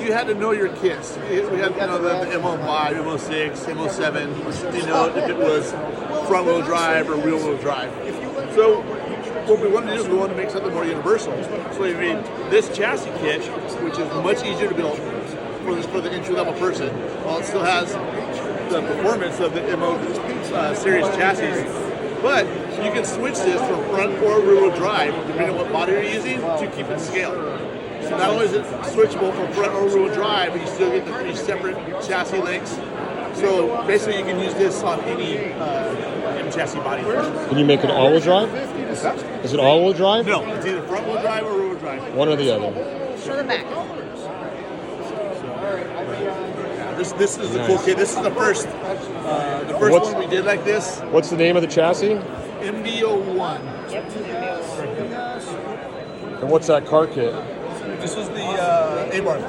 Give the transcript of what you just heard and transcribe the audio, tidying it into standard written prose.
you had to know your kits. We had the MB-05, MB-06, MB-07. You know, if it was front-wheel drive or rear-wheel drive. So what we wanted to do is we wanted to make something more universal. So we made this chassis kit, which is much easier to build for the entry-level person, while it still has the performance of the MO series chassis. But you can switch this from front or rear-wheel drive, depending on what body you're using, to keep it scaled. So not only is it switchable from front or rear-wheel drive, but you still get the 3 separate chassis links. So basically, you can use this on any M chassis body. Can you make it all-wheel drive? Is it all-wheel drive? No, it's either front-wheel drive or rear-wheel drive. One or the other. Show the back. This is the cool kit. This is the first one we did like this. What's the name of the chassis? MB-01. And what's that car kit? This is the Abarth.